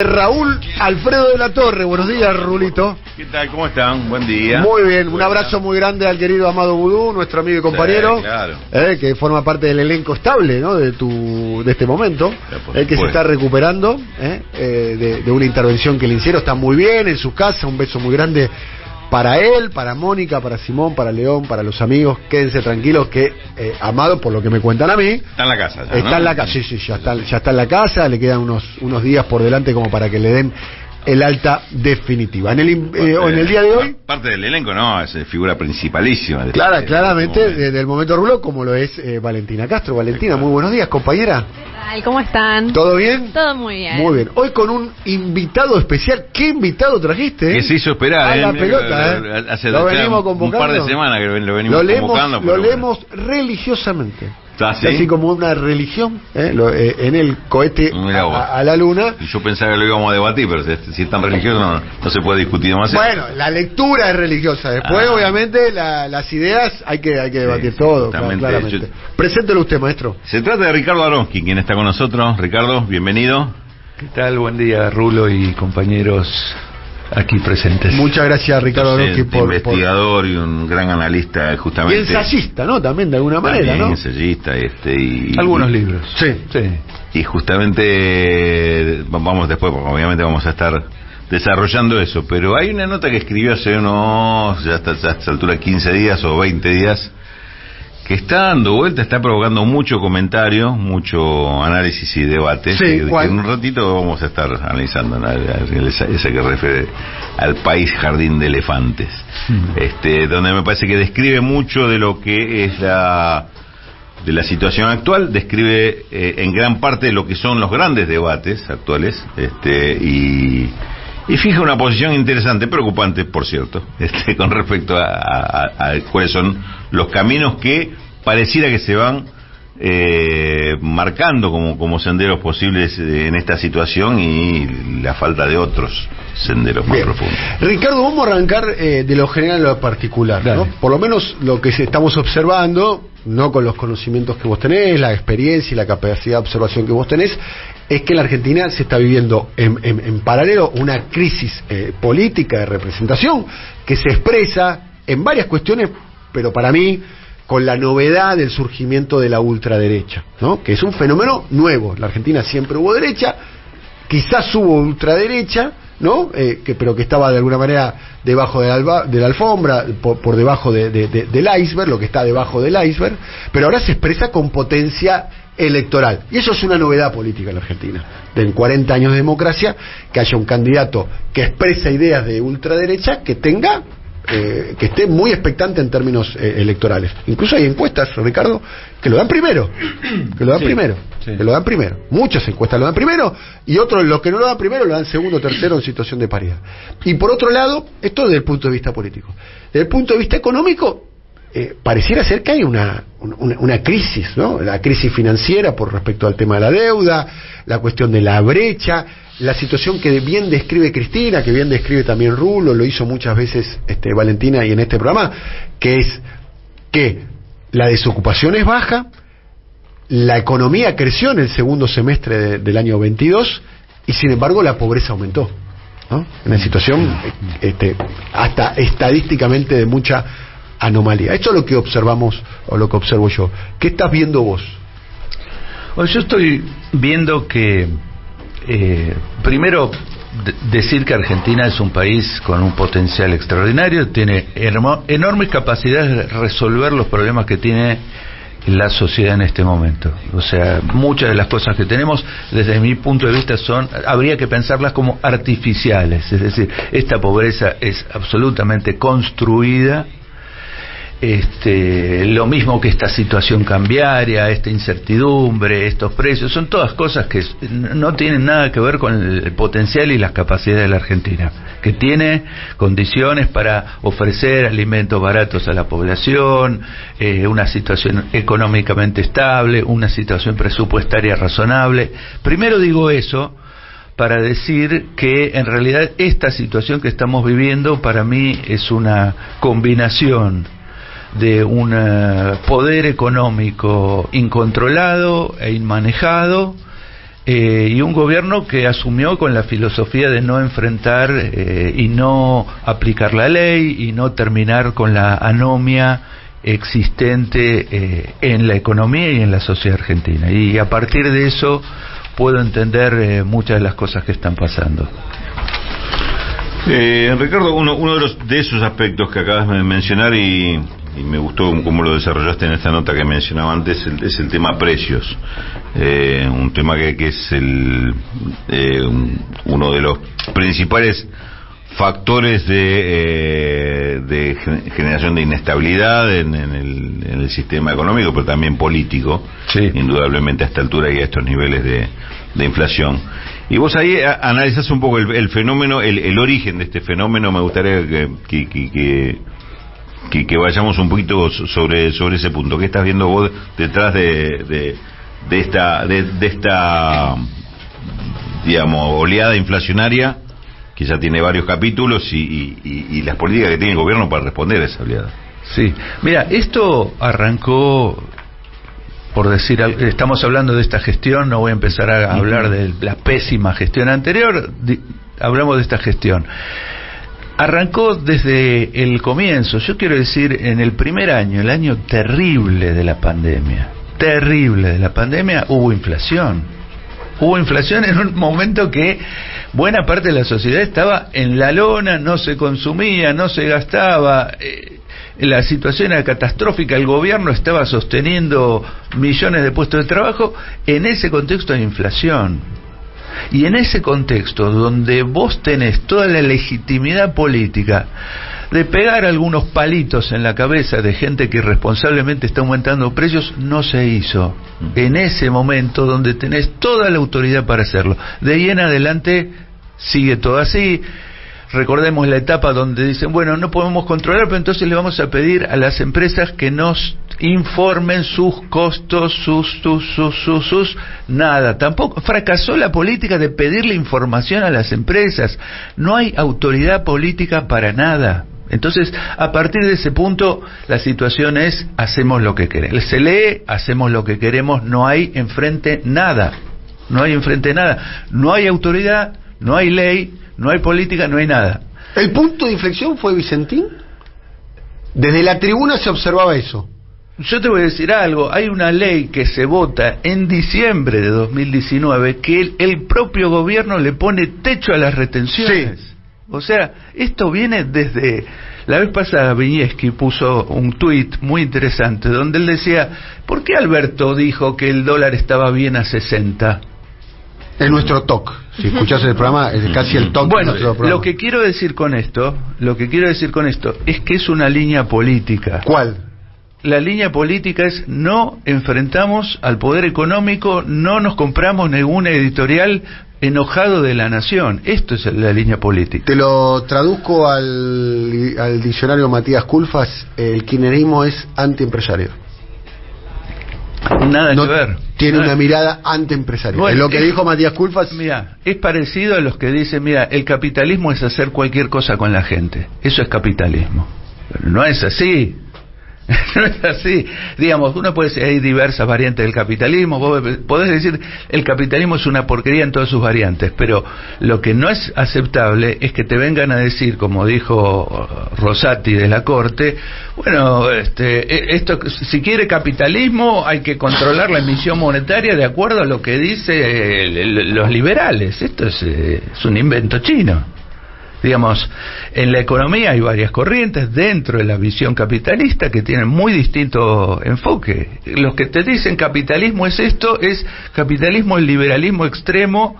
Raúl Alfredo de la Torre, buenos días, Rulito. ¿Qué tal? ¿Cómo están? Buen día. Muy bien, un abrazo muy grande al querido Amado Vudú, nuestro amigo y compañero, sí, claro. Que forma parte del elenco estable, ¿no? de este momento, que se está recuperando de una intervención que le hicieron. Está muy bien en su casa, un beso muy grande para él, para Mónica, para Simón, para León, para los amigos. Quédense tranquilos que Amado, por lo que me cuentan a mí, está en la casa ya, está, ¿no? En la casa, sí, ya está en la casa. Le quedan unos días por delante como para que le den el alta definitiva. En el día de hoy, parte del elenco, no, es figura principalísima. Claramente del momento Rulo, como lo es Valentina Castro. Valentina, muy buenos días, compañera. ¿Cómo están? ¿Todo bien? Todo muy bien. Muy bien. Hoy con un invitado especial. ¿Qué invitado trajiste? Que se hizo esperar. A la pelota, hace lo venimos convocando. Un par de semanas que lo venimos convocando. Lo leemos religiosamente. ¿Sí? Así como una religión, en el cohete a la luna. Y yo pensaba que lo íbamos a debatir, pero si es tan religioso no se puede discutir más. Bueno, la lectura es religiosa. Después, obviamente, las ideas hay que debatir todo, claramente. Preséntelo usted, maestro. Se trata de Ricardo Aronsky, quien está con nosotros. Ricardo, bienvenido. ¿Qué tal? Buen día, Rulo y compañeros aquí presentes. Muchas gracias, Ricardo Aronsky, por investigador y un gran analista, justamente. Y ensayista, ¿no? También, de alguna manera, ¿no? Ensayista, y algunos libros. Sí. Y justamente después, porque obviamente vamos a estar desarrollando eso, pero hay una nota que escribió hace ya a esta altura 15 días o 20 días, que está dando vuelta, está provocando mucho comentario, mucho análisis y debate, que en un ratito vamos a estar analizando, esa que refiere al país jardín de elefantes, donde me parece que describe mucho de lo que es de la situación actual, describe en gran parte lo que son los grandes debates actuales, y fija una posición interesante, preocupante, por cierto, con respecto a cuáles son los caminos que pareciera que se van marcando como senderos posibles en esta situación, y la falta de otros senderos más profundos. Ricardo, vamos a arrancar de lo general a lo particular, ¿no? Por lo menos lo que estamos observando, no con los conocimientos que vos tenés, la experiencia y la capacidad de observación que vos tenés, es que en la Argentina se está viviendo en paralelo una crisis política de representación que se expresa en varias cuestiones, pero para mí con la novedad del surgimiento de la ultraderecha, ¿no? Que es un fenómeno nuevo. En la Argentina siempre hubo derecha, quizás hubo ultraderecha, ¿no? Pero que estaba de alguna manera debajo de la alfombra, por debajo del iceberg, lo que está debajo del iceberg, pero ahora se expresa con potencia electoral. Y eso es una novedad política en la Argentina. En 40 años de democracia, que haya un candidato que expresa ideas de ultraderecha, que esté muy expectante en términos electorales. Incluso hay encuestas, Ricardo, que lo dan primero. Que lo dan primero. Muchas encuestas lo dan primero, y otros, los que no lo dan primero, lo dan segundo o tercero en situación de paridad. Y por otro lado, esto desde el punto de vista político. Desde el punto de vista económico, pareciera ser que hay una crisis, ¿no? La crisis financiera por respecto al tema de la deuda, la cuestión de la brecha, la situación que bien describe Cristina, que bien describe también Rulo, lo hizo muchas veces Valentina y en este programa, que es que la desocupación es baja, la economía creció en el segundo semestre del año 22, y sin embargo la pobreza aumentó, ¿no? Una situación hasta estadísticamente de mucha anomalía. Esto es lo que observamos, o lo que observo yo. ¿Qué estás viendo vos? Bueno, yo estoy viendo que primero decir que Argentina es un país con un potencial extraordinario, tiene enormes capacidades de resolver los problemas que tiene la sociedad en este momento. O sea, muchas de las cosas que tenemos, desde mi punto de vista, habría que pensarlas como artificiales. Es decir, esta pobreza es absolutamente construida. Lo mismo que esta situación cambiaria, esta incertidumbre, estos precios, son todas cosas que no tienen nada que ver con el potencial y las capacidades de la Argentina, que tiene condiciones para ofrecer alimentos baratos a la población, una situación económicamente estable, una situación presupuestaria razonable. Primero digo eso para decir que en realidad esta situación que estamos viviendo para mí es una combinación de un poder económico incontrolado e inmanejado, y un gobierno que asumió con la filosofía de no enfrentar y no aplicar la ley y no terminar con la anomia existente en la economía y en la sociedad argentina. Y a partir de eso puedo entender muchas de las cosas que están pasando. Ricardo, uno de esos aspectos que acabas de mencionar y me gustó cómo lo desarrollaste en esta nota que mencionaba antes, es el tema precios. Un tema que es uno de los principales factores de generación de inestabilidad en el sistema económico, pero también político, sí, indudablemente a esta altura y a estos niveles de inflación. Y vos ahí analizás un poco el fenómeno, el origen de este fenómeno. Me gustaría que vayamos un poquito sobre ese punto. ¿Qué estás viendo vos detrás de esta digamos oleada inflacionaria que ya tiene varios capítulos y las políticas que tiene el gobierno para responder a esa oleada? Sí, mira, esto arrancó, por decir, estamos hablando de esta gestión, no voy a empezar a hablar de la pésima gestión anterior, hablamos de esta gestión. Arrancó desde el comienzo, yo quiero decir, en el primer año, el año terrible de la pandemia, hubo inflación. Hubo inflación en un momento que buena parte de la sociedad estaba en la lona, no se consumía, no se gastaba, la situación era catastrófica, el gobierno estaba sosteniendo millones de puestos de trabajo. En ese contexto de inflación, y en ese contexto donde vos tenés toda la legitimidad política de pegar algunos palitos en la cabeza de gente que irresponsablemente está aumentando precios, no se hizo. En ese momento donde tenés toda la autoridad para hacerlo. De ahí en adelante sigue todo así. Recordemos la etapa donde dicen, bueno, no podemos controlar, pero entonces le vamos a pedir a las empresas que nos informen sus costos, sus nada. Tampoco fracasó la política de pedirle información a las empresas. No hay autoridad política para nada. Entonces, a partir de ese punto, la situación es, hacemos lo que queremos. Se lee, hacemos lo que queremos, no hay enfrente nada. No hay enfrente nada. No hay autoridad, no hay ley, no hay política, no hay nada. ¿El punto de inflexión fue Vicentín? Desde la tribuna se observaba eso. Yo te voy a decir algo, hay una ley que se vota en diciembre de 2019 que el propio gobierno le pone techo a las retenciones. Sí. O sea, esto viene desde... La vez pasada Viñeski puso un tuit muy interesante donde él decía, ¿por qué Alberto dijo que el dólar estaba bien a 60? Es nuestro TOC. Si escuchás el programa, es casi el TOC. Bueno, lo que quiero decir con esto es que es una línea política. ¿Cuál? La línea política es: no enfrentamos al poder económico, no nos compramos ninguna editorial enojado de la nación. Esto es la línea política. Te lo traduzco al diccionario Matías Culfas: el kirchnerismo es antiempresario. Nada que ver. Tiene una mirada antiempresarial. Bueno, es lo que dijo Matías Culfas. Mira, es parecido a los que dicen, mira, el capitalismo es hacer cualquier cosa con la gente. Eso es capitalismo. Pero no es así. No es así. Digamos, uno puede decir, hay diversas variantes del capitalismo, vos podés decir, el capitalismo es una porquería en todas sus variantes, pero lo que no es aceptable es que te vengan a decir, como dijo Rosati de la Corte, bueno, esto, si quiere capitalismo hay que controlar la emisión monetaria de acuerdo a lo que dicen los liberales. Esto es un invento chino. Digamos, en la economía hay varias corrientes dentro de la visión capitalista que tienen muy distinto enfoque. Los que te dicen capitalismo es esto, es capitalismo, el liberalismo extremo,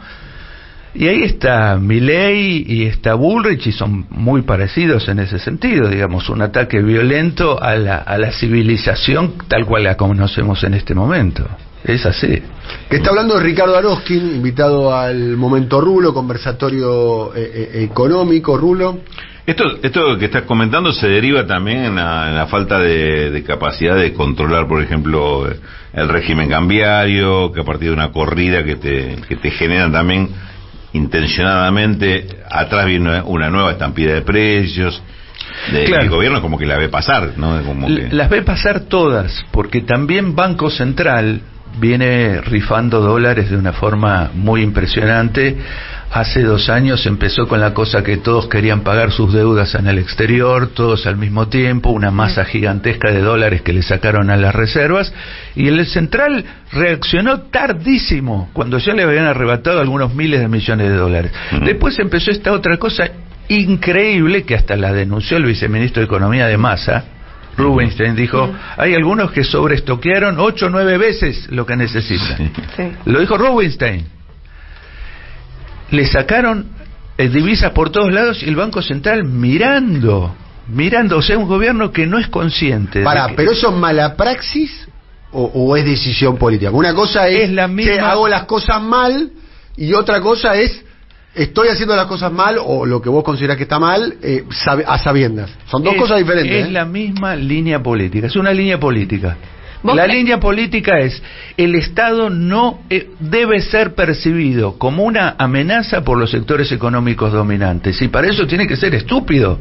y ahí está Milei y está Bullrich, y son muy parecidos en ese sentido, digamos, un ataque violento a la civilización tal cual la conocemos en este momento. Es así. Está hablando Ricardo Aroskin, invitado al Momento Rulo, conversatorio económico. Rulo. Esto que estás comentando se deriva también en la falta de capacidad de controlar, por ejemplo, el régimen cambiario, que a partir de una corrida que te generan también intencionadamente, atrás viene una nueva estampida de precios. Claro. El gobierno como que la ve pasar, ¿no? Como que... Las ve pasar todas, porque también Banco Central viene rifando dólares de una forma muy impresionante. Hace 2 años empezó con la cosa que todos querían pagar sus deudas en el exterior, todos al mismo tiempo, una masa gigantesca de dólares que le sacaron a las reservas, y el central reaccionó tardísimo, cuando ya le habían arrebatado algunos miles de millones de dólares. Después empezó esta otra cosa increíble, que hasta la denunció el viceministro de Economía de Massa, Rubinstein, dijo, hay algunos que sobreestoquearon 8 o 9 veces lo que necesitan. Sí. Lo dijo Rubinstein. Le sacaron divisas por todos lados y el Banco Central mirando, o sea, un gobierno que no es consciente. ¿Pero eso es mala praxis o es decisión política? Una cosa es la misma... que hago las cosas mal, y otra cosa es estoy haciendo las cosas mal, o lo que vos considerás que está mal, a sabiendas. Son dos cosas diferentes. Es la misma línea política, es una línea política. La línea política es, el Estado no debe ser percibido como una amenaza por los sectores económicos dominantes, y para eso tiene que ser estúpido,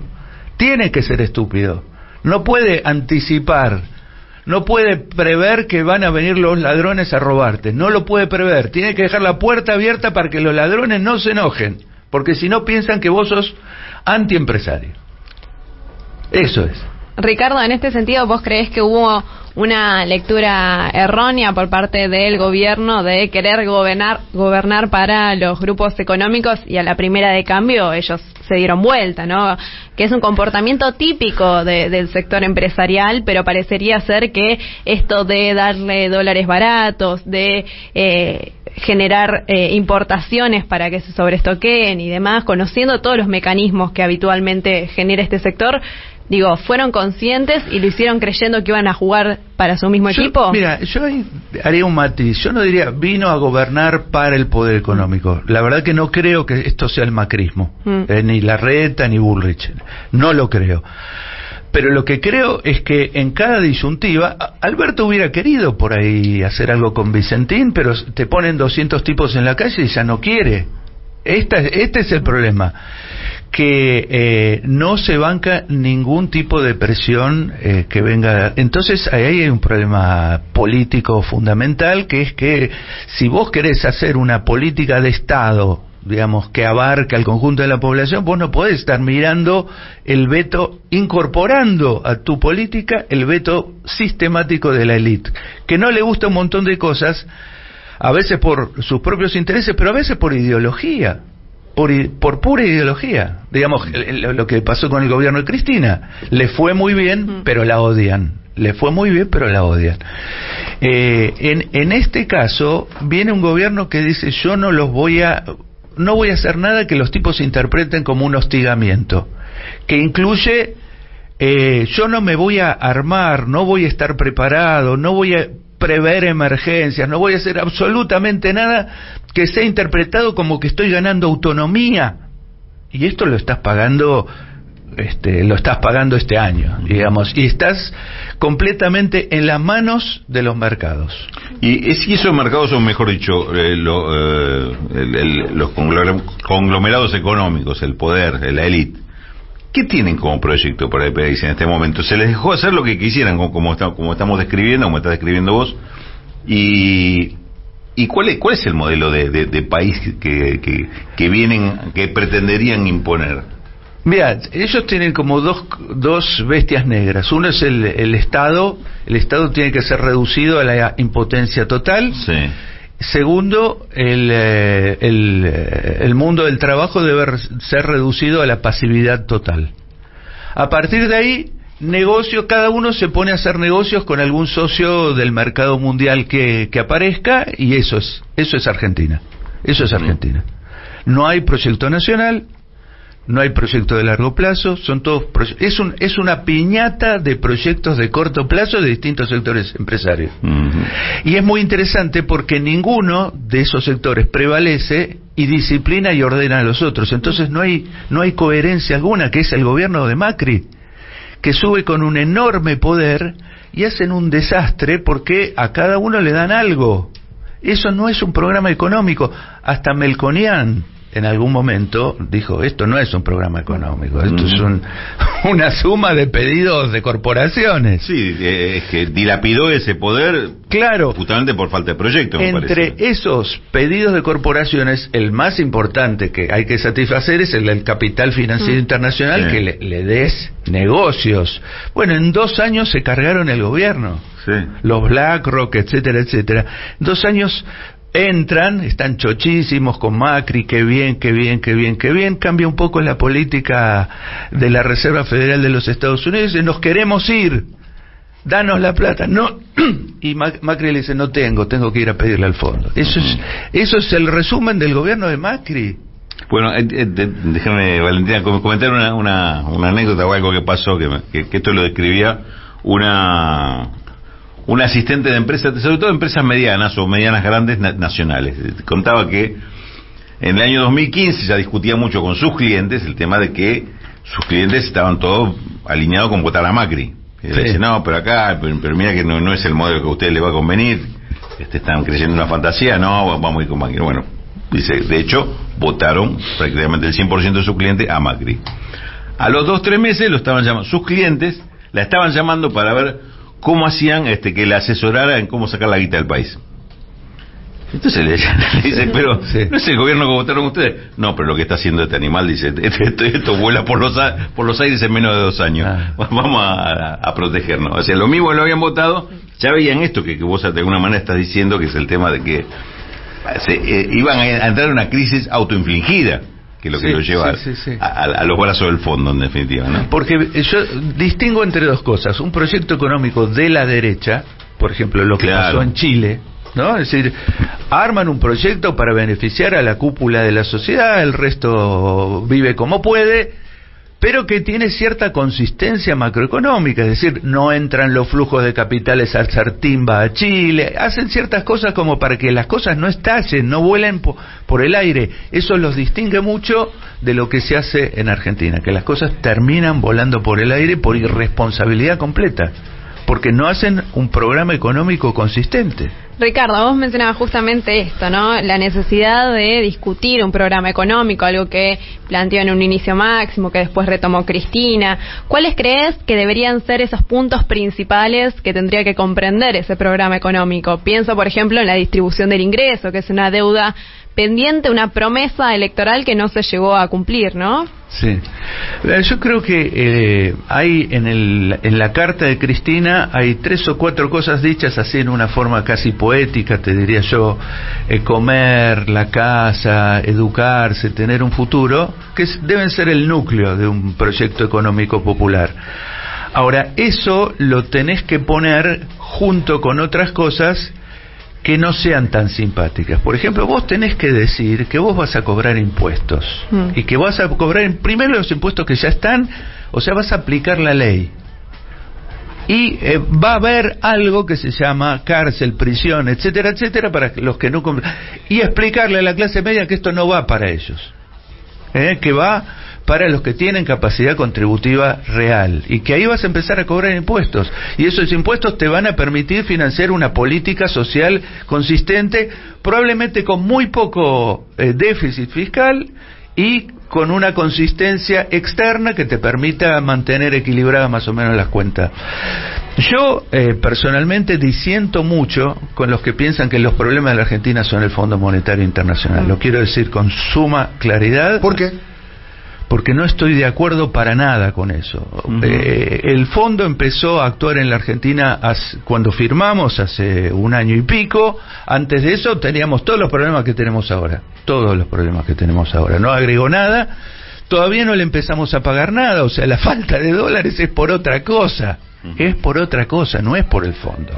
no puede anticipar, no puede prever que van a venir los ladrones a robarte, no lo puede prever, tiene que dejar la puerta abierta para que los ladrones no se enojen, porque si no piensan que vos sos antiempresario. Eso es. Ricardo, en este sentido, ¿vos creés que hubo una lectura errónea por parte del gobierno de querer gobernar para los grupos económicos, y a la primera de cambio ellos se dieron vuelta, ¿no? Que es un comportamiento típico del sector empresarial, pero parecería ser que esto de darle dólares baratos, de generar importaciones para que se sobreestoqueen y demás, conociendo todos los mecanismos que habitualmente genera este sector, digo, ¿fueron conscientes y lo hicieron creyendo que iban a jugar para su mismo equipo? Mira, yo haría un matiz. Yo no diría vino a gobernar para el poder económico. La verdad que no creo que esto sea el macrismo, ni Larreta ni Bullrich. No lo creo. Pero lo que creo es que en cada disyuntiva, Alberto hubiera querido por ahí hacer algo con Vicentín, pero te ponen 200 tipos en la calle y ya no quiere. Este es el problema, que no se banca ningún tipo de presión que venga. Entonces ahí hay un problema político fundamental, que es que si vos querés hacer una política de Estado, digamos, que abarca al conjunto de la población, vos no podés estar mirando el veto, incorporando a tu política el veto sistemático de la élite, que no le gusta un montón de cosas, a veces por sus propios intereses, pero a veces por ideología, por pura ideología. Digamos, lo que pasó con el gobierno de Cristina, le fue muy bien, pero la odian. En este caso, viene un gobierno que dice, yo no voy a hacer nada que los tipos interpreten como un hostigamiento, que incluye, yo no me voy a armar, no voy a estar preparado, no voy a prever emergencias, no voy a hacer absolutamente nada que sea interpretado como que estoy ganando autonomía, y esto lo estás pagando este año, digamos, y estás completamente en las manos de los mercados. Y si esos mercados, o mejor dicho, los conglomerados económicos, el poder, la élite, ¿qué tienen como proyecto para el país en este momento? Se les dejó hacer lo que quisieran, como estamos describiendo, como estás describiendo vos, y ¿cuál es el modelo de país que pretenderían imponer? Mira, ellos tienen como dos bestias negras. Uno es el Estado. El Estado tiene que ser reducido a la impotencia total. Sí. Segundo, el mundo del trabajo debe ser reducido a la pasividad total. A partir de ahí, cada uno se pone a hacer negocios con algún socio del mercado mundial que aparezca, y eso es Argentina. No hay proyecto nacional, no hay proyecto de largo plazo, son todos es una piñata de proyectos de corto plazo de distintos sectores empresarios. Y es muy interesante porque ninguno de esos sectores prevalece y disciplina y ordena a los otros. Entonces no hay coherencia alguna, que es el gobierno de Macri, que sube con un enorme poder y hacen un desastre porque a cada uno le dan algo. Eso no es un programa económico. Hasta Melconian en algún momento dijo, esto no es un programa económico, esto es una suma de pedidos de corporaciones. Sí, es que dilapidó ese poder, claro, justamente por falta de proyecto. Entre esos pedidos de corporaciones, el más importante que hay que satisfacer es el del capital financiero internacional, que le des negocios. Bueno, en 2 años se cargaron el gobierno, los BlackRock, etcétera, etcétera. 2 años entran, están chochísimos con Macri, qué bien, qué bien, qué bien, qué bien. Cambia un poco la política de la Reserva Federal de los Estados Unidos y nos queremos ir, danos la plata. No. Y Macri le dice, no tengo que ir a pedirle al fondo. Eso es el resumen del gobierno de Macri. Bueno, déjame, Valentina, comentar una anécdota o algo que pasó, que esto lo describía una asistente de empresas, sobre todo empresas medianas o medianas grandes nacionales. Contaba que en el año 2015 ya discutía mucho con sus clientes el tema de que sus clientes estaban todos alineados con votar a Macri. Y le dice, no, pero acá, pero mira que no es el modelo que a ustedes les va a convenir, están creyendo en una fantasía, no, vamos a ir con Macri. Bueno, dice, de hecho, votaron prácticamente el 100% de sus clientes a Macri. A los 2-3 meses lo estaban llamando, sus clientes la estaban llamando para ver cómo hacían que le asesorara en cómo sacar la guita del país. Entonces le dice, pero ¿no es el gobierno que votaron ustedes? No, pero lo que está haciendo este animal, dice, esto vuela por los aires en menos de 2 años. Vamos a protegernos. O sea, lo mismo lo habían votado, ya veían esto que vos de alguna manera estás diciendo, que es el tema de que iban a entrar en una crisis autoinfligida, que es lo que lo lleva a los brazos del fondo, en definitiva, ¿no? Porque yo distingo entre 2 cosas: un proyecto económico de la derecha, por ejemplo, lo que pasó en Chile, ¿no? Es decir, arman un proyecto para beneficiar a la cúpula de la sociedad, el resto vive como puede, pero que tiene cierta consistencia macroeconómica, es decir, no entran los flujos de capitales al Sartimba a Chile, hacen ciertas cosas como para que las cosas no estallen, no vuelen por el aire. Eso los distingue mucho de lo que se hace en Argentina, que las cosas terminan volando por el aire por irresponsabilidad completa, porque no hacen un programa económico consistente. Ricardo, vos mencionabas justamente esto, ¿no? La necesidad de discutir un programa económico, algo que planteó en un inicio Máximo, que después retomó Cristina. ¿Cuáles crees que deberían ser esos puntos principales que tendría que comprender ese programa económico? Pienso, por ejemplo, en la distribución del ingreso, que es una deuda pendiente, una promesa electoral que no se llegó a cumplir, ¿no? Sí. Yo creo que hay en la carta de Cristina hay 3 o 4 cosas dichas así en una forma casi poética, te diría yo: comer, la casa, educarse, tener un futuro, que deben ser el núcleo de un proyecto económico popular. Ahora, eso lo tenés que poner junto con otras cosas que no sean tan simpáticas. Por ejemplo, vos tenés que decir que vos vas a cobrar impuestos, y que vas a cobrar primero los impuestos que ya están, o sea, vas a aplicar la ley. Y va a haber algo que se llama cárcel, prisión, etcétera, etcétera, para los que no cumplen. Y explicarle a la clase media que esto no va para ellos, que va para los que tienen capacidad contributiva real, y que ahí vas a empezar a cobrar impuestos, y esos impuestos te van a permitir financiar una política social consistente, probablemente con muy poco déficit fiscal y con una consistencia externa que te permita mantener equilibradas más o menos las cuentas. Yo personalmente disiento mucho con los que piensan que los problemas de la Argentina son el Fondo Monetario Internacional. Lo quiero decir con suma claridad. ¿Por qué? Porque no estoy de acuerdo para nada con eso. El fondo empezó a actuar en la Argentina cuando firmamos hace 1 año y pico. Antes de eso teníamos todos los problemas que tenemos ahora. Todos los problemas que tenemos ahora. No agregó nada. Todavía no le empezamos a pagar nada. O sea, la falta de dólares es por otra cosa. Es por otra cosa, no es por el fondo.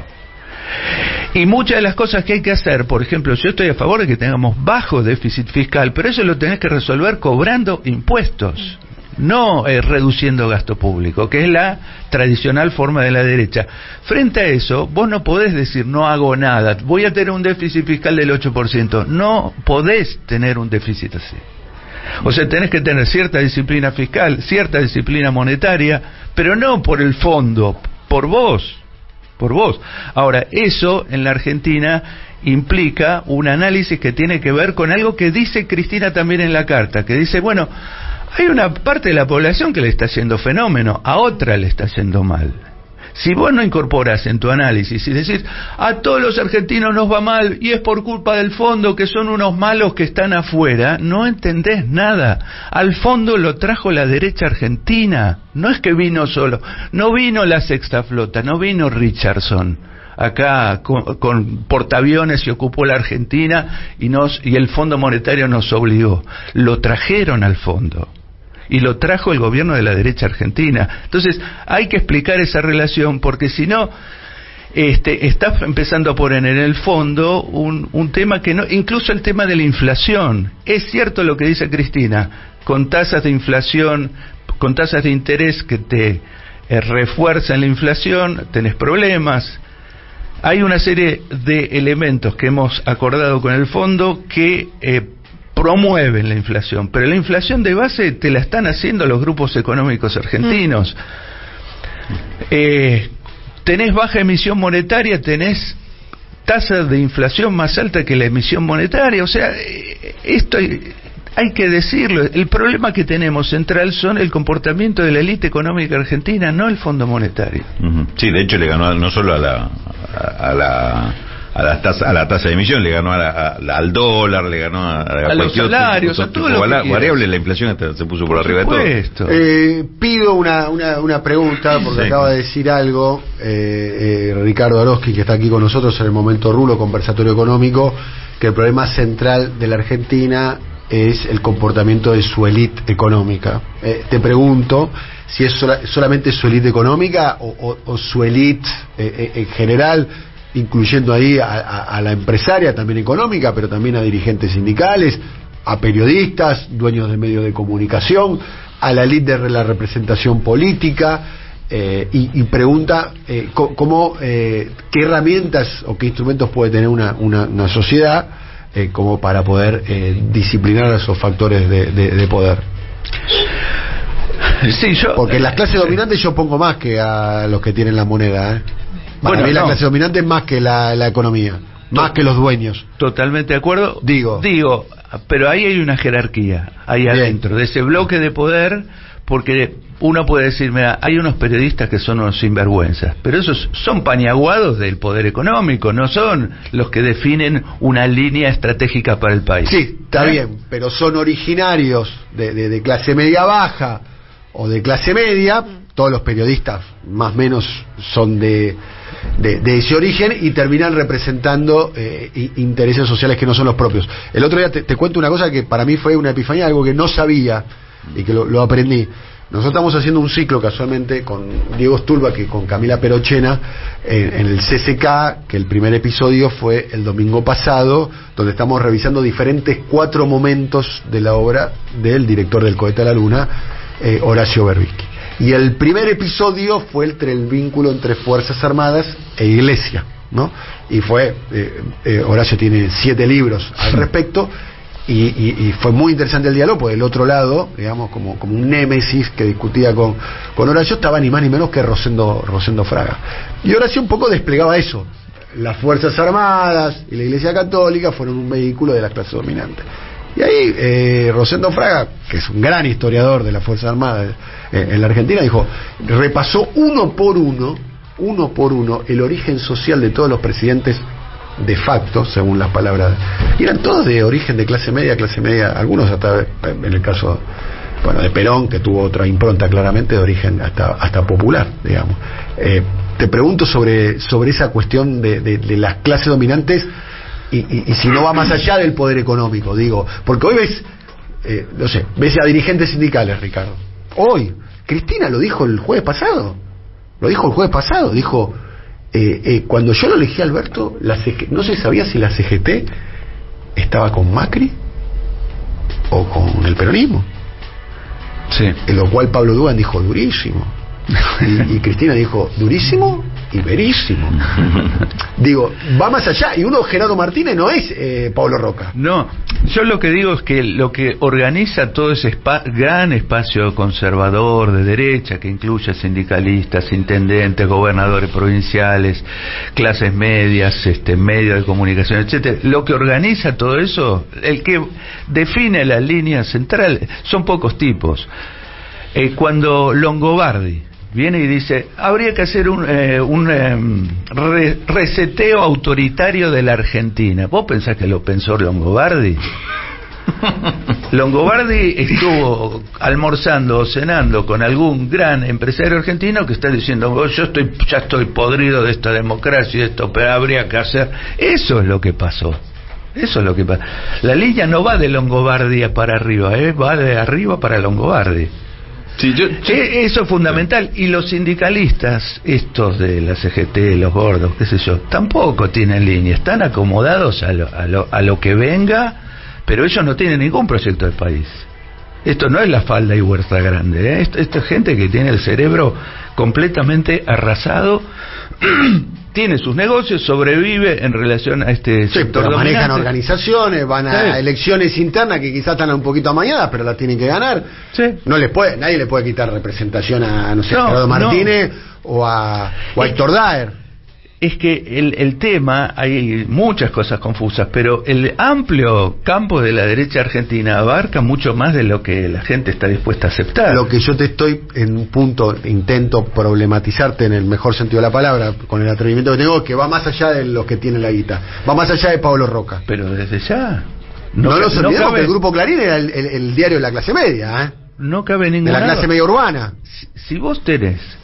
Y muchas de las cosas que hay que hacer, por ejemplo, yo estoy a favor de que tengamos bajo déficit fiscal, pero eso lo tenés que resolver cobrando impuestos, no reduciendo gasto público, que es la tradicional forma de la derecha. Frente a eso, vos no podés decir no hago nada, voy a tener un déficit fiscal del 8%. No podés tener un déficit así. O sea, tenés que tener cierta disciplina fiscal, cierta disciplina monetaria, pero no por el fondo, por vos. por vos. Ahora, eso en la Argentina implica un análisis que tiene que ver con algo que dice Cristina también en la carta, que dice, bueno, hay una parte de la población que le está yendo fenómeno, a otra le está yendo mal. Si vos no incorporás en tu análisis y decís, a todos los argentinos nos va mal y es por culpa del fondo, que son unos malos que están afuera, no entendés nada. Al fondo lo trajo la derecha argentina, no es que vino solo, no vino la Sexta Flota, no vino Richardson acá con portaaviones y ocupó la Argentina y el Fondo Monetario nos obligó. Lo trajeron al fondo. Y lo trajo el gobierno de la derecha argentina. Entonces, hay que explicar esa relación, porque si no, estás empezando a poner en el fondo un tema que no, incluso el tema de la inflación. Es cierto lo que dice Cristina, con tasas de inflación, con tasas de interés que te refuerzan la inflación, tenés problemas. Hay una serie de elementos que hemos acordado con el fondo que promueven la inflación, pero la inflación de base te la están haciendo los grupos económicos argentinos. Tenés baja emisión monetaria, tenés tasa de inflación más alta que la emisión monetaria, o sea, esto hay que decirlo. El problema que tenemos central son el comportamiento de la élite económica argentina, no el Fondo Monetario. Sí, de hecho le ganó no solo a la tasa de emisión, le ganó al dólar, le ganó a los salarios, a todo lo que variable. La inflación se puso por arriba de todo. Pido una pregunta, porque acaba de decir algo Ricardo Aroski, que está aquí con nosotros en el Momento Rulo, Conversatorio Económico, que el problema central de la Argentina es el comportamiento de su élite económica. Te pregunto si es solamente su élite económica o su élite en general, incluyendo ahí a la empresaria también económica, pero también a dirigentes sindicales, a periodistas, dueños de medios de comunicación, a la élite de la representación política, y pregunta qué herramientas o qué instrumentos puede tener una sociedad como para poder disciplinar a esos factores de poder. Sí, porque en las clases dominantes yo pongo más que a los que tienen la moneda, Para mí la clase dominante es más que la economía, más que los dueños. Totalmente de acuerdo. Digo, pero ahí hay una jerarquía, ahí adentro, de ese bloque de poder, porque uno puede decir, mira, hay unos periodistas que son unos sinvergüenzas, pero esos son paniaguados del poder económico, no son los que definen una línea estratégica para el país. Sí, está bien, pero son originarios de clase media baja o de clase media. Todos los periodistas más o menos son de ese origen y terminan representando intereses sociales que no son los propios. El otro día te cuento una cosa que para mí fue una epifanía, algo que no sabía y que lo aprendí. Nosotros estamos haciendo un ciclo casualmente con Diego Stulbach y con Camila Perochena en el CCK, que el primer episodio fue el domingo pasado, donde estamos revisando diferentes 4 momentos de la obra del director del Cohete a la Luna, Horacio Berbisky. Y el primer episodio fue el vínculo entre Fuerzas Armadas e Iglesia, ¿no? Y fue, Horacio tiene 7 libros al respecto, y fue muy interesante el diálogo, porque del otro lado, digamos, como un némesis que discutía con Horacio, estaba ni más ni menos que Rosendo Fraga. Y Horacio un poco desplegaba eso. Las Fuerzas Armadas y la Iglesia Católica fueron un vehículo de la clase dominante. Y ahí Rosendo Fraga, que es un gran historiador de las Fuerzas Armadas en la Argentina, dijo, repasó uno por uno el origen social de todos los presidentes de facto, según las palabras, y eran todos de origen de clase media, algunos hasta, en el caso de Perón, que tuvo otra impronta claramente de origen hasta popular, digamos. Te pregunto sobre esa cuestión de las clases dominantes y si no va más allá del poder económico, digo, porque hoy ves, ves a dirigentes sindicales, Ricardo. Hoy, Cristina lo dijo el jueves pasado, dijo, cuando yo lo elegí a Alberto, no se sabía si la CGT estaba con Macri o con el peronismo. Sí. En lo cual Pablo Dugan dijo durísimo. Y Cristina dijo, ¿durísimo y verísimo. Digo, va más allá. Y uno, Gerardo Martínez, no es Pablo Roca. No, yo lo que digo es que lo que organiza todo ese gran espacio conservador de derecha, que incluye sindicalistas, intendentes, gobernadores provinciales, clases medias, medios de comunicación, etcétera, lo que organiza todo eso, el que define la línea central, son pocos tipos. Cuando Longobardi viene y dice, habría que hacer un reseteo autoritario de la Argentina. ¿Vos pensás que lo pensó Longobardi? Longobardi estuvo almorzando o cenando con algún gran empresario argentino que está diciendo, oh, ya estoy podrido de esta democracia y de esto, pero habría que hacer. Eso es lo que pasó. Eso es lo que pasa. La línea no va de Longobardi para arriba, va de arriba para Longobardi. Sí, eso es fundamental. Y los sindicalistas, estos de la CGT, los gordos, qué sé yo, tampoco tienen línea, están acomodados a lo que venga, pero ellos no tienen ningún proyecto de país. Esto no es la falda y Huerta Grande, Esto es gente que tiene el cerebro completamente arrasado, tiene sus negocios, sobrevive en relación a este sector dominante. Manejan organizaciones, van a elecciones internas que quizás están un poquito amañadas, pero las tienen que ganar. Nadie le puede quitar representación a, Gerardo Martínez o a Héctor Daer. Es que el tema, hay muchas cosas confusas, pero el amplio campo de la derecha argentina abarca mucho más de lo que la gente está dispuesta a aceptar. Lo que yo te estoy, en un punto, intento problematizarte en el mejor sentido de la palabra, con el atrevimiento que tengo, que va más allá de los que tienen la guita, va más allá de Pablo Roca. Pero desde ya... No nos olvidemos que el Grupo Clarín era el diario de la clase media, No cabe ninguna... De la clase media urbana. Si vos tenés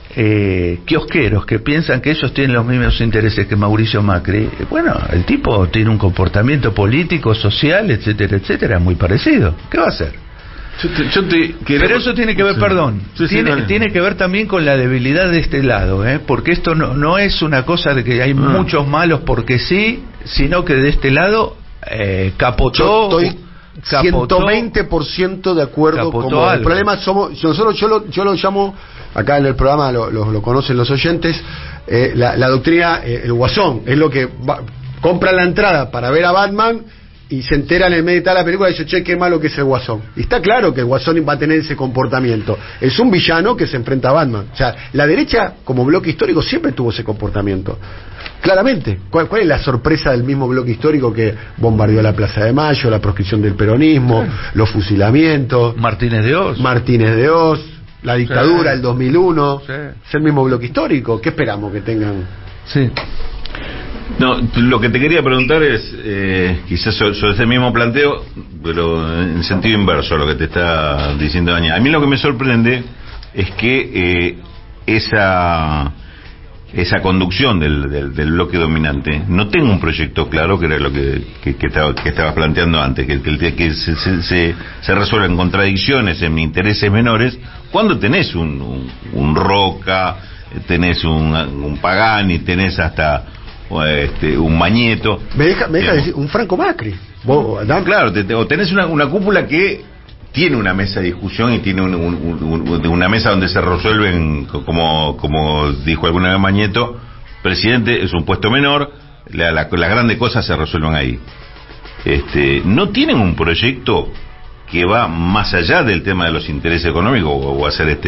kiosqueros que piensan que ellos tienen los mismos intereses que Mauricio Macri, bueno, el tipo tiene un comportamiento político, social, etcétera, etcétera, muy parecido. ¿Qué va a hacer? Pero eso tiene que ver, tiene que ver también con la debilidad de este lado, porque esto no es una cosa de que hay muchos malos porque sí, sino que de este lado capotó. Yo estoy 120% de acuerdo con vos. El problema somos nosotros. Yo lo llamo, acá en el programa lo conocen los oyentes, la doctrina, el guasón es lo que compra la entrada para ver a Batman y se entera en el medio de la película y dice, che, qué malo que es el guasón. Y está claro que el guasón va a tener ese comportamiento. Es un villano que se enfrenta a Batman. O sea, la derecha como bloque histórico siempre tuvo ese comportamiento. Claramente. ¿Cuál es la sorpresa del mismo bloque histórico que bombardeó la Plaza de Mayo, la proscripción del peronismo, los fusilamientos? Martínez de Oz, la dictadura, el 2001. Es el mismo bloque histórico. ¿Qué esperamos que tengan? Sí. No, lo que te quería preguntar es, quizás sobre ese mismo planteo, pero en sentido inverso a lo que te está diciendo Daniel. A mí lo que me sorprende es que esa conducción del bloque dominante no tenga un proyecto claro, que era lo que estabas planteando antes, que se resuelven contradicciones en intereses menores, cuando tenés un Roca, tenés un Pagani, tenés hasta un Mañeto. Me deja decir, un Franco Macri. Claro, o tenés una cúpula que tiene una mesa de discusión y tiene una mesa donde se resuelven, como dijo alguna vez Mañeto, presidente es un puesto menor, las grandes cosas se resuelven ahí. No tienen un proyecto que va más allá del tema de los intereses económicos o hacer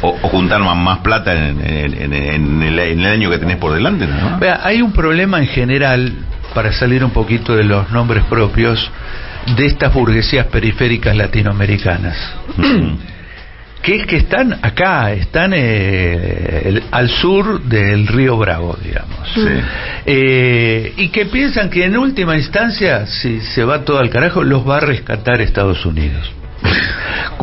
o juntar más plata en el año que tenés por delante, ¿no? Vea, hay un problema en general, para salir un poquito de los nombres propios, de estas burguesías periféricas latinoamericanas, que es que están acá, al sur del río Bravo, digamos, y que piensan que en última instancia, si se va todo al carajo, los va a rescatar Estados Unidos.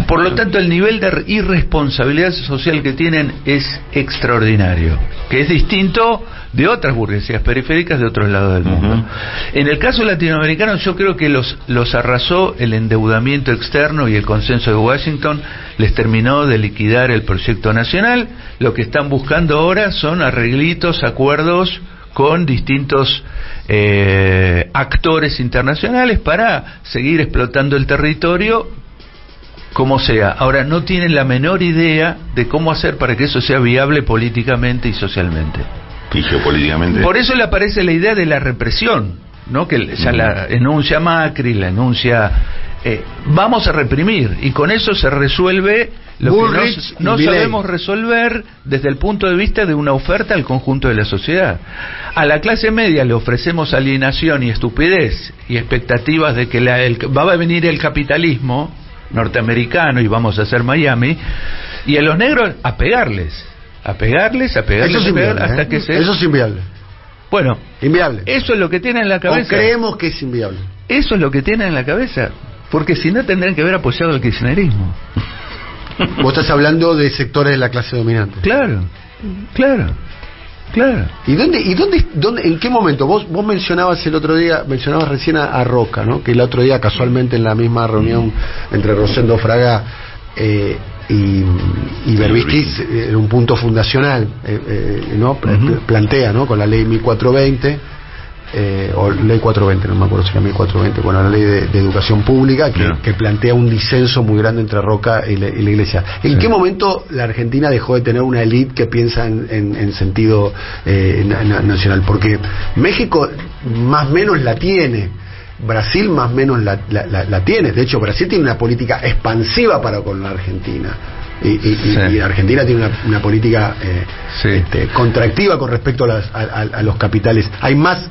Por lo tanto, el nivel de irresponsabilidad social que tienen es extraordinario, que es distinto de otras burguesías periféricas de otros lados del mundo. En el caso latinoamericano, yo creo que los arrasó el endeudamiento externo y el consenso de Washington, les terminó de liquidar el proyecto nacional. Lo que están buscando ahora son arreglitos, acuerdos con distintos actores internacionales para seguir explotando el territorio como sea. Ahora, no tienen la menor idea de cómo hacer para que eso sea viable políticamente y socialmente. Y geopolíticamente. Por eso le aparece la idea de la represión, ¿no? Que ya la enuncia Macri, la enuncia... vamos a reprimir, y con eso se resuelve lo Bullrich que no sabemos resolver desde el punto de vista de una oferta al conjunto de la sociedad. A la clase media le ofrecemos alienación y estupidez y expectativas de que va a venir el capitalismo norteamericano y vamos a hacer Miami, y a los negros a pegarles Eso es inviable, hasta que Eso es inviable. Bueno, inviable. Eso es lo que tienen en la cabeza. O creemos que es inviable. Eso es lo que tienen en la cabeza, porque si no tendrían que haber apoyado al kirchnerismo. Vos estás hablando de sectores de la clase dominante. Claro. ¿Y dónde, en qué momento? Vos mencionabas recién a Roca, ¿no? Que el otro día, casualmente, en la misma reunión entre Rosendo Fraga y Berbisky, era un punto fundacional, ¿no? Plantea, ¿no? Con la ley 1420, o ley 420, no me acuerdo si era 1420, bueno, la ley de educación pública, que plantea un disenso muy grande entre Roca y la Iglesia. ¿En qué momento la Argentina dejó de tener una élite que piensa en sentido nacional? Porque México más o menos la tiene, Brasil más o menos la tiene. De hecho, Brasil tiene una política expansiva para con la Argentina. Y Argentina tiene una política contractiva con respecto a los capitales. Hay más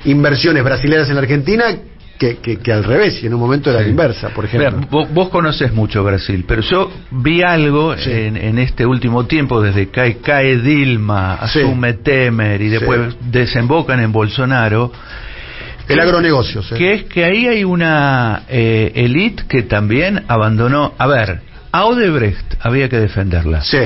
inversiones brasileñas en la Argentina que al revés, y en un momento era la inversa, por ejemplo. Mira, vos conocés mucho Brasil, pero yo vi algo en este último tiempo, desde que cae Dilma, asume Temer y después desembocan en Bolsonaro. El agronegocio, que es que ahí hay una élite que también abandonó. A ver, a Odebrecht había que defenderla. Sí.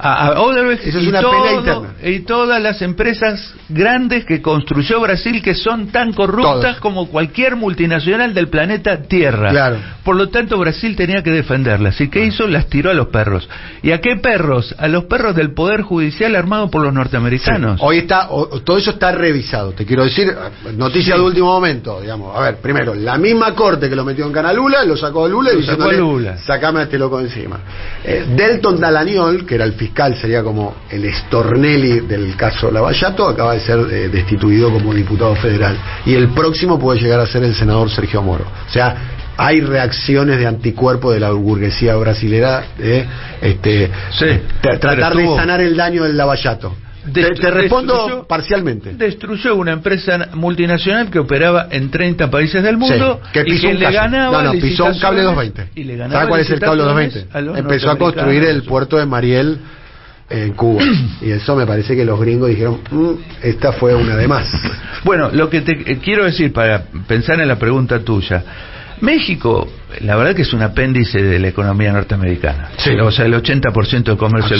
A Odebrecht eso es una pelea interna. Y todas las empresas grandes que construyó Brasil, que son tan corruptas como cualquier multinacional del planeta Tierra. Claro. Por lo tanto, Brasil tenía que defenderlas. ¿Y qué hizo? Las tiró a los perros. ¿Y a qué perros? A los perros del Poder Judicial armado por los norteamericanos. Sí. Hoy todo eso está revisado. Te quiero decir, noticia de último momento, digamos. A ver, primero, la misma corte que lo metió en Canalula, lo sacó de Lula y diciéndole, sacame a este loco encima. Delton Dallaniol, que era el fiscal, sería como el Stornelli del caso Lavallato, acaba de ser destituido como diputado federal. Y el próximo puede llegar a ser el senador Sergio Moro. O sea, hay reacciones de anticuerpo de la burguesía brasilera tratar de sanar el daño del Lavallato. Te respondo parcialmente. Destruyó una empresa multinacional que operaba en 30 países del mundo, que pisó le ganaba pisó un cable 220. ¿Sabes cuál es el cable 220? Empezó a construir el puerto de Mariel en Cuba. Y eso me parece que los gringos dijeron, esta fue una de más. Bueno, lo que te quiero decir para pensar en la pregunta tuya, México, la verdad que es un apéndice de la economía norteamericana. O sea, el 80% del comercio.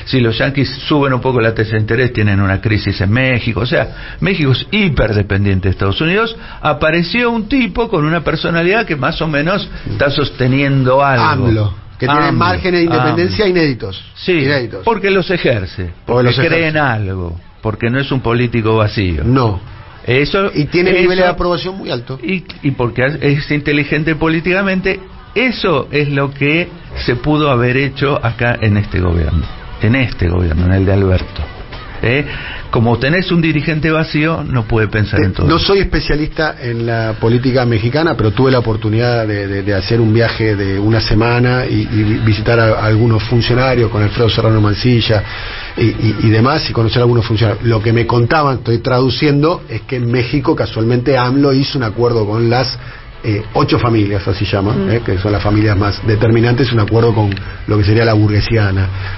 Si los yanquis suben un poco la tasa de interés, tienen una crisis en México. O sea, México es hiperdependiente de Estados Unidos. Apareció un tipo con una personalidad que más o menos está sosteniendo algo. AMLO, que tiene márgenes de independencia inéditos. Sí, inéditos. Porque los ejerce, porque cree en algo, porque no es un político vacío. No. Y tiene niveles de aprobación muy altos. Y porque es inteligente políticamente. Eso es lo que se pudo haber hecho acá en este gobierno, en el de Alberto. Como tenés un dirigente vacío, no puede pensar en todo. No soy especialista en la política mexicana, pero tuve la oportunidad de hacer un viaje de una semana y visitar a algunos funcionarios con Alfredo Serrano Mancilla y demás, y conocer a algunos funcionarios. Lo que me contaban, estoy traduciendo, es que en México casualmente AMLO hizo un acuerdo con las 8 familias, así llaman, que son las familias más determinantes, un acuerdo con lo que sería la burguesía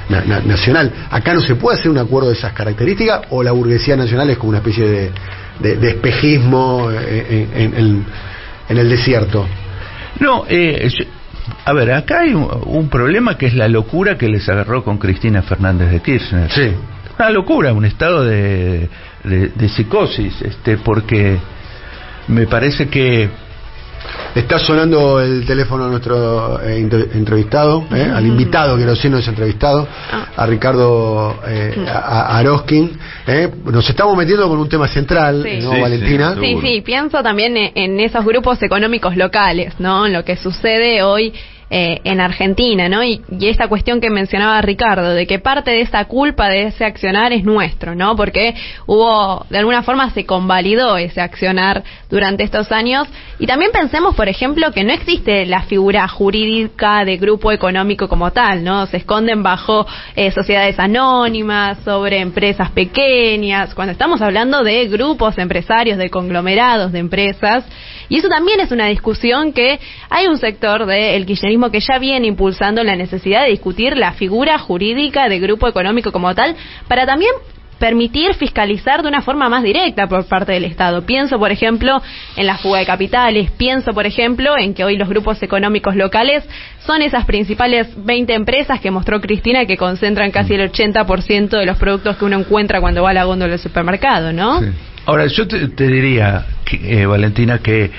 nacional. Acá no se puede hacer un acuerdo de esas características, o la burguesía nacional es como una especie de espejismo en el desierto. No, a ver, acá hay un problema que es la locura que les agarró con Cristina Fernández de Kirchner. Sí. Una locura, un estado de psicosis, porque me parece que Está sonando el teléfono a nuestro entrevistado, al invitado, quiero decir, no es entrevistado, a Ricardo Aroskin. Nos estamos metiendo con un tema central, sí. ¿no, sí, Valentina? Sí, pienso también en esos grupos económicos locales, ¿no? En lo que sucede hoy en Argentina, ¿no? Y esta cuestión que mencionaba Ricardo, de que parte de esa culpa de ese accionar es nuestro, ¿no? Porque de alguna forma se convalidó ese accionar durante estos años. Y también pensemos, por ejemplo, que no existe la figura jurídica de grupo económico como tal, ¿no? Se esconden bajo sociedades anónimas, sobre empresas pequeñas, cuando estamos hablando de grupos empresarios, de conglomerados de empresas. Y eso también es una discusión que hay un sector del kirchnerismo que ya viene impulsando la necesidad de discutir la figura jurídica de grupo económico como tal, para también permitir fiscalizar de una forma más directa por parte del Estado. Pienso, por ejemplo, en la fuga de capitales, pienso, por ejemplo, en que hoy los grupos económicos locales son esas principales 20 empresas que mostró Cristina, que concentran casi el 80% de los productos que uno encuentra cuando va a la góndola del supermercado, ¿no? Sí. Ahora, yo te diría, Valentina, que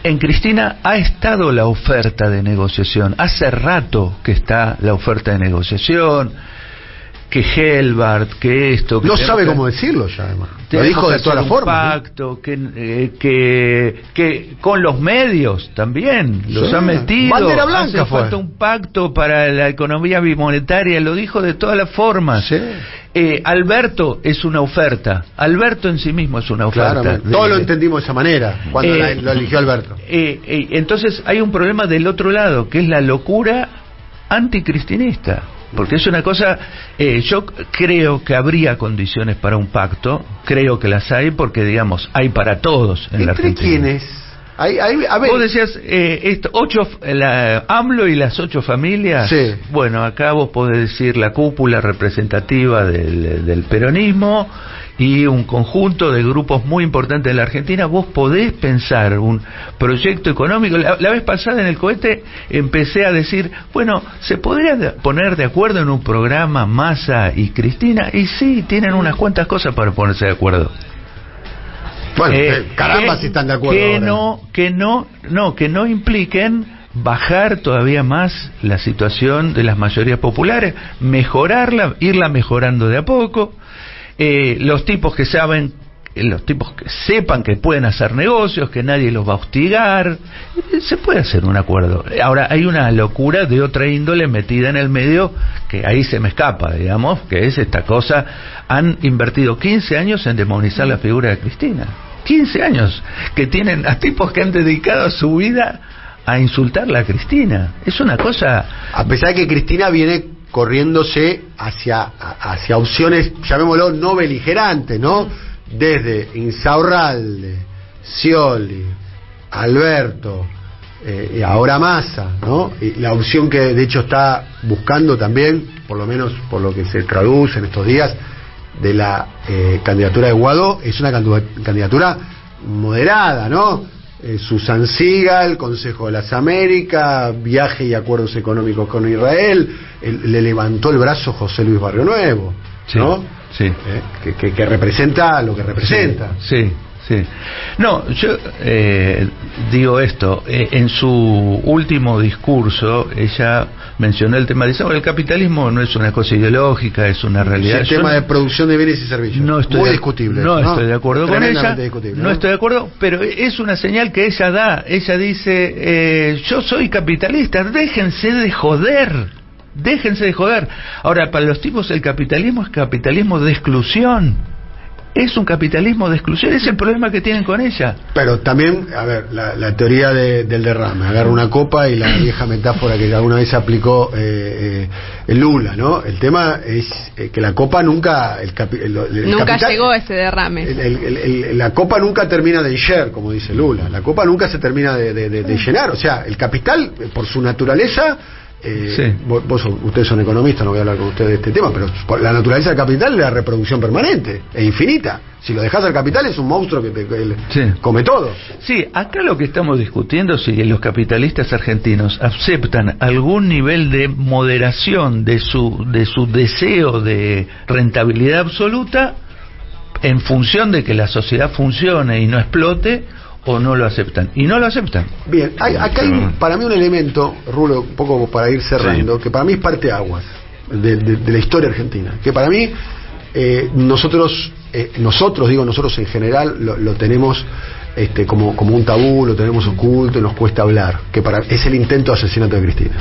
en Cristina ha estado la oferta de negociación. Hace rato que está la oferta de negociación, que Helbart, que esto... Que no sabe cómo decirlo ya, además. Lo dijo de todas las formas. Pacto, que con los medios también los ha metido. Bandera blanca hace falta un pacto para la economía bimonetaria, lo dijo de todas las formas. Sí. Alberto es una oferta. Alberto en sí mismo es una oferta. Claro, todos lo entendimos de esa manera cuando lo eligió Alberto. Entonces hay un problema del otro lado, que es la locura anticristinista. Porque es una cosa, yo creo que habría condiciones para un pacto, creo que las hay, porque digamos, hay para todos en la Argentina. ¿Entre quiénes? A ver. Vos decías, AMLO y las 8 familias. Sí. Bueno, acá vos podés decir la cúpula representativa del peronismo y un conjunto de grupos muy importantes de la Argentina. Vos podés pensar un proyecto económico. La vez pasada en el cohete empecé a decir, bueno, ¿se podría poner de acuerdo en un programa Massa y Cristina? Y sí, tienen unas cuantas cosas para ponerse de acuerdo. Bueno, caramba, si están de acuerdo. Que no impliquen bajar todavía más la situación de las mayorías populares, mejorarla, irla mejorando de a poco. Los tipos que sepan que pueden hacer negocios, que nadie los va a hostigar, se puede hacer un acuerdo. Ahora hay una locura de otra índole metida en el medio que ahí se me escapa, digamos, que es esta cosa. Han invertido 15 años en demonizar la figura de Cristina. 15 años que tienen a tipos que han dedicado su vida a insultarla a Cristina. Es una cosa... A pesar de que Cristina viene corriéndose hacia opciones, llamémoslo, no beligerantes, ¿no? Desde Insaurralde, Scioli, Alberto, y ahora Massa, ¿no? Y la opción que de hecho está buscando también, por lo menos por lo que se traduce en estos días, de la candidatura de Guaidó, es una candidatura moderada, ¿no? Susan Sigal, Consejo de las Américas, viaje y acuerdos económicos con Israel, le levantó el brazo José Luis Barrio Nuevo, ¿no? Sí. Que representa lo que representa. Sí. No, yo digo esto, en su último discurso ella mencionó el tema, dice, el capitalismo no es una cosa ideológica, es una realidad. El tema de producción de bienes y servicios, muy discutible. No estoy de acuerdo con ella, no estoy de acuerdo, pero es una señal que ella da. Ella dice, yo soy capitalista, déjense de joder. Ahora, para los tipos el capitalismo es capitalismo de exclusión. Es un capitalismo de exclusión, es el problema que tienen con ella. Pero también, a ver, la teoría del derrame, agarra una copa y la vieja metáfora que alguna vez aplicó Lula, ¿no? El tema es que la copa nunca... nunca llegó a ese derrame. La copa nunca termina de encher, como dice Lula. La copa nunca se termina de llenar. O sea, el capital, por su naturaleza... ustedes son economistas, no voy a hablar con ustedes de este tema, pero la naturaleza del capital es la reproducción permanente e infinita. Si lo dejas al capital es un monstruo que come todo. Sí, acá lo que estamos discutiendo es si los capitalistas argentinos aceptan algún nivel de moderación de su deseo de rentabilidad absoluta en función de que la sociedad funcione y no explote, o no lo aceptan. Y no lo aceptan. Bien, acá hay para mí un elemento, Rulo, un poco para ir cerrando, que para mí es parteaguas de la historia argentina. Que para mí, nosotros en general, lo tenemos como un tabú, lo tenemos oculto y nos cuesta hablar. Que es el intento de asesinato de Cristina.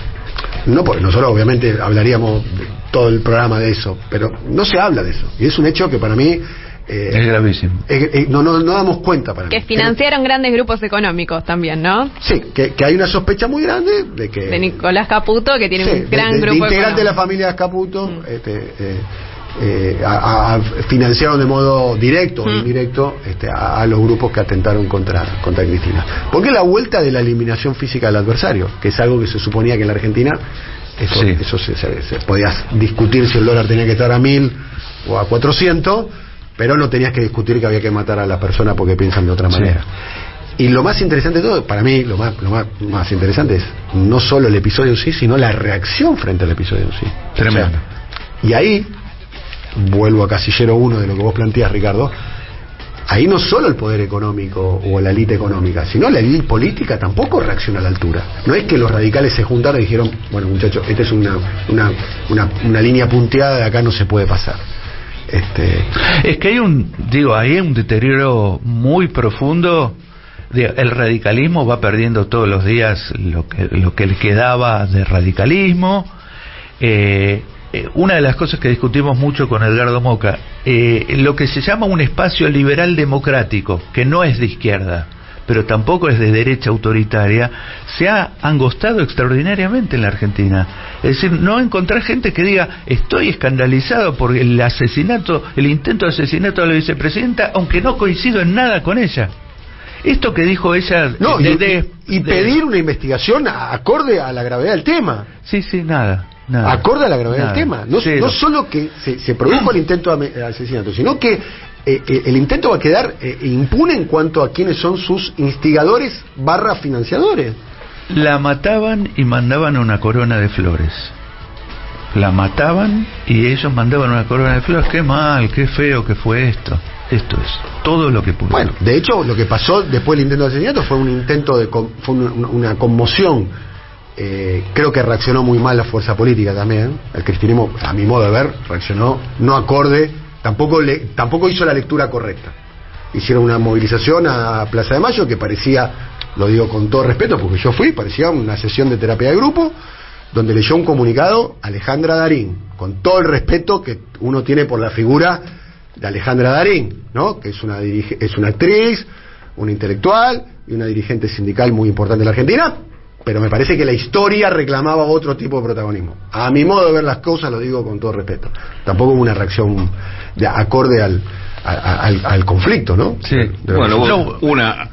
No, porque nosotros obviamente hablaríamos todo el programa de eso, pero no se habla de eso. Y es un hecho que para mí... es gravísimo. No damos cuenta para que mí. Financiaron grandes grupos económicos también, ¿no? Sí, que hay una sospecha muy grande de que... De Nicolás Caputo, que tiene un gran grupo de integrante de la familia Caputo, financiaron de modo directo o indirecto a los grupos que atentaron contra Cristina. Porque la vuelta de la eliminación física del adversario, que es algo que se suponía que en la Argentina eso se podía discutir si el dólar tenía que estar a 1.000 o a 400, pero no tenías que discutir que había que matar a la persona porque piensan de otra manera. Y lo más interesante de todo, para mí lo más interesante es no solo el episodio en sí, sino la reacción frente al episodio en sí. Tremendo. O sea, y ahí vuelvo a casillero 1 de lo que vos planteás, Ricardo. Ahí no solo el poder económico o la élite económica, sino la élite política tampoco reacciona a la altura. No es que los radicales se juntaron y dijeron, bueno, muchachos, esta es una línea punteada, de acá no se puede pasar. Es que hay un deterioro muy profundo. El radicalismo va perdiendo todos los días lo que le quedaba de radicalismo. Una de las cosas que discutimos mucho con Edgardo Moca, lo que se llama un espacio liberal democrático, que no es de izquierda, pero tampoco es de derecha autoritaria, se ha angostado extraordinariamente en la Argentina. Es decir, no encontrar gente que diga, estoy escandalizado por el intento de asesinato de la vicepresidenta, aunque no coincido en nada con ella. Esto que dijo ella... No, y pedir una investigación acorde a la gravedad del tema. Sí, nada. Acorde a la gravedad del tema. No solo que se produjo el intento de asesinato, sino que el intento va a quedar impune en cuanto a quiénes son sus instigadores / financiadores. La mataban y mandaban una corona de flores. La mataban y ellos mandaban una corona de flores. Qué mal, qué feo que fue esto. Esto es todo lo que pudo. Bueno, de hecho, lo que pasó después del intento de asesinato fue una conmoción. Creo que reaccionó muy mal la fuerza política también. El cristianismo, a mi modo de ver, reaccionó no acorde, tampoco hizo la lectura correcta. Hicieron una movilización a Plaza de Mayo que parecía, lo digo con todo respeto porque yo fui, parecía una sesión de terapia de grupo, donde leyó un comunicado Alejandra Darín, con todo el respeto que uno tiene por la figura de Alejandra Darín, ¿no? Que es una actriz, una intelectual y una dirigente sindical muy importante de la Argentina, pero me parece que la historia reclamaba otro tipo de protagonismo. A mi modo de ver las cosas, lo digo con todo respeto. Tampoco hubo una reacción acorde al conflicto, ¿no? Sí. Bueno,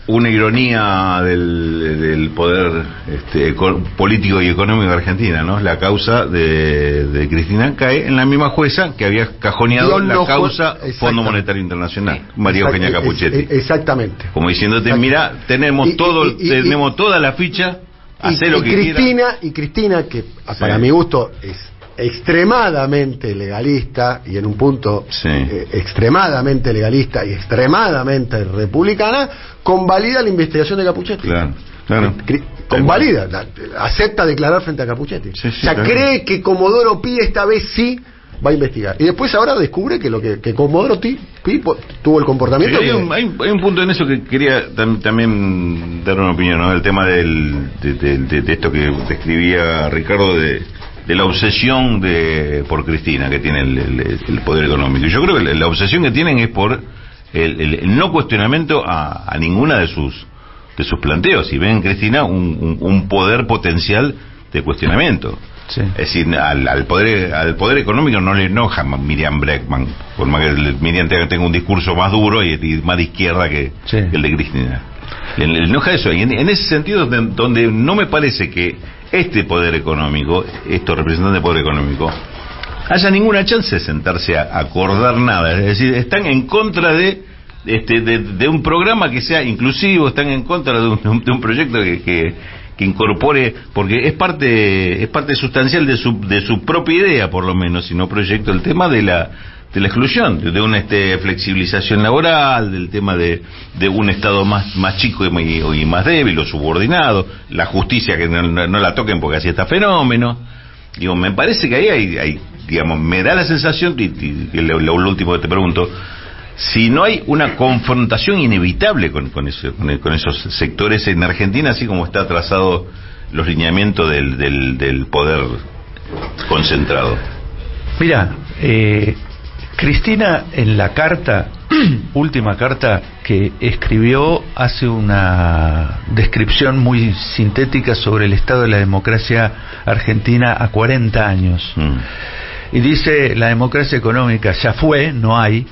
una ironía del poder político y económico de Argentina, ¿no? La causa de Cristina cae en la misma jueza que había cajoneado la causa Fondo Monetario Internacional, María Eugenia Capuchetti. Exactamente. Como diciéndote, mira, tenemos toda la ficha, hacer lo que quiera. Y Cristina, que para mi gusto es extremadamente legalista y en un punto extremadamente legalista y extremadamente republicana, convalida la investigación de Capuchetti. Claro. Convalida, acepta declarar frente a Capuchetti. Cree que Comodoro Pi esta vez sí va a investigar. Y después ahora descubre que Comodoro Pi tuvo el comportamiento. Hay un punto en eso que quería también dar una opinión, ¿no? El tema de esto que describía Ricardo de la obsesión por Cristina que tiene el poder económico. Yo creo que la obsesión que tienen es por el no cuestionamiento a ninguna de sus planteos, y ven en Cristina un poder potencial de cuestionamiento. Sí. Es decir, al poder económico no le enoja Miriam Bregman, por más que Miriam tenga un discurso más duro y más de izquierda que el de Cristina. Le enoja eso, y en ese sentido donde no me parece que este poder económico, estos representantes del poder económico, haya ninguna chance de sentarse a acordar nada. Es decir, están en contra de un programa que sea inclusivo, están en contra de un proyecto que incorpore, porque es parte sustancial de su propia idea, por lo menos, si no proyecto, el tema de la exclusión, de una flexibilización laboral, del tema de un Estado más chico y más débil o subordinado, la justicia que no la toquen porque así está fenómeno. Digo, me parece que ahí hay digamos, me da la sensación, y lo último que te pregunto, si no hay una confrontación inevitable con esos sectores en Argentina, así como está trazado los lineamientos del poder concentrado. Mira, Cristina en la carta, última carta que escribió, hace una descripción muy sintética sobre el estado de la democracia argentina a 40 años. Y dice, la democracia económica ya fue, no hay,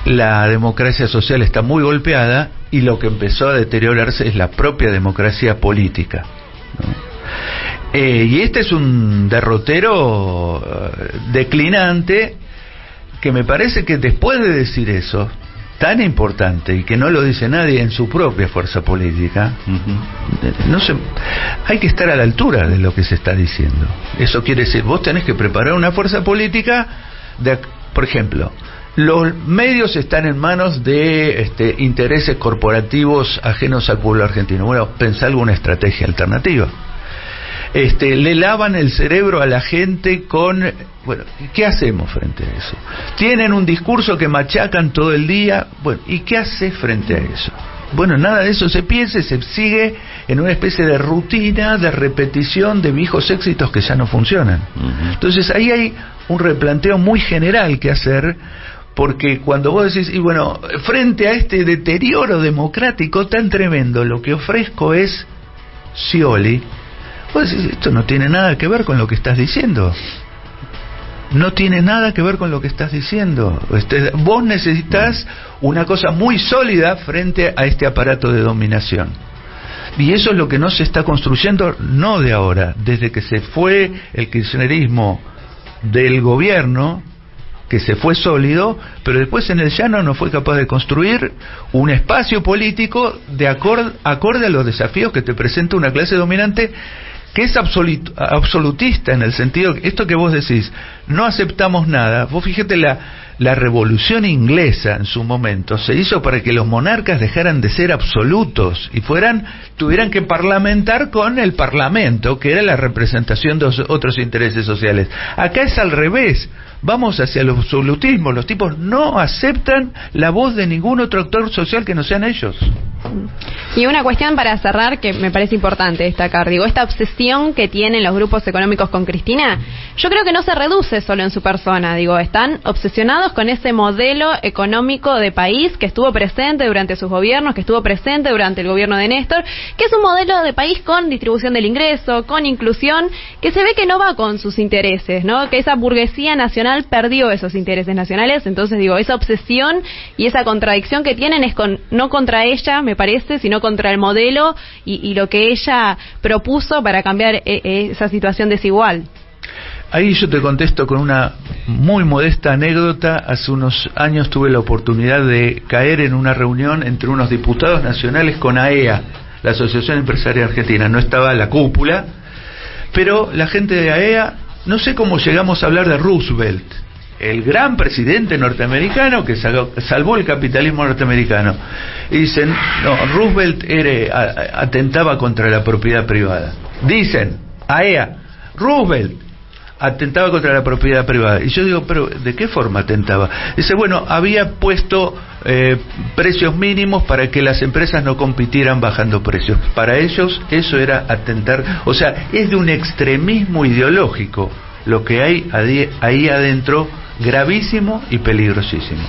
la democracia social está muy golpeada y lo que empezó a deteriorarse es la propia democracia política, ¿no? Y este es un derrotero declinante que me parece que después de decir eso tan importante y que no lo dice nadie en su propia fuerza política, no sé, hay que estar a la altura de lo que se está diciendo. Eso quiere decir, vos tenés que preparar una fuerza política por ejemplo, los medios están en manos de intereses corporativos ajenos al pueblo argentino. Bueno, pensá alguna estrategia alternativa. Le lavan el cerebro a la gente con... Bueno, ¿qué hacemos frente a eso? Tienen un discurso que machacan todo el día. Bueno, ¿y qué haces frente a eso? Bueno, nada de eso se piensa y se sigue en una especie de rutina, de repetición de viejos éxitos que ya no funcionan. Entonces ahí hay un replanteo muy general que hacer, porque cuando vos decís, y bueno, frente a este deterioro democrático tan tremendo, lo que ofrezco es Scioli. Vos decís, esto no tiene nada que ver con lo que estás diciendo. No tiene nada que ver con lo que estás diciendo. Vos necesitas una cosa muy sólida frente a este aparato de dominación. Y eso es lo que no se está construyendo, no de ahora, desde que se fue el kirchnerismo del gobierno, que se fue sólido, pero después en el llano no fue capaz de construir un espacio político de acorde a los desafíos que te presenta una clase dominante que es absolutista, en el sentido que esto que vos decís, no aceptamos nada. Vos fíjate, la revolución inglesa en su momento se hizo para que los monarcas dejaran de ser absolutos y tuvieran que parlamentar con el parlamento, que era la representación de otros intereses sociales. Acá es al revés, vamos hacia el absolutismo, los tipos no aceptan la voz de ningún otro actor social que no sean ellos. Y una cuestión para cerrar que me parece importante destacar, digo, esta obsesión que tienen los grupos económicos con Cristina, yo creo que no se reduce solo en su persona, digo, están obsesionados con ese modelo económico de país que estuvo presente durante sus gobiernos, que estuvo presente durante el gobierno de Néstor, que es un modelo de país con distribución del ingreso, con inclusión, que se ve que no va con sus intereses, ¿no? Que esa burguesía nacional perdió esos intereses nacionales. Entonces digo, esa obsesión y esa contradicción que tienen es no contra ella, me parece, sino contra el modelo y lo que ella propuso para cambiar esa situación desigual. Ahí yo te contesto con una muy modesta anécdota. Hace unos años tuve la oportunidad de caer en una reunión entre unos diputados nacionales con AEA, la Asociación Empresaria Argentina. No estaba la cúpula, pero la gente de AEA, no sé cómo llegamos a hablar de Roosevelt, el gran presidente norteamericano que salvó el capitalismo norteamericano. Y dicen, no, Roosevelt atentaba contra la propiedad privada. Dicen, AEA, Roosevelt atentaba contra la propiedad privada. Y yo digo, pero ¿de qué forma atentaba? Dice, bueno, había puesto precios mínimos para que las empresas no compitieran bajando precios. Para ellos eso era atentar. O sea, es de un extremismo ideológico lo que hay ahí adentro, gravísimo y peligrosísimo.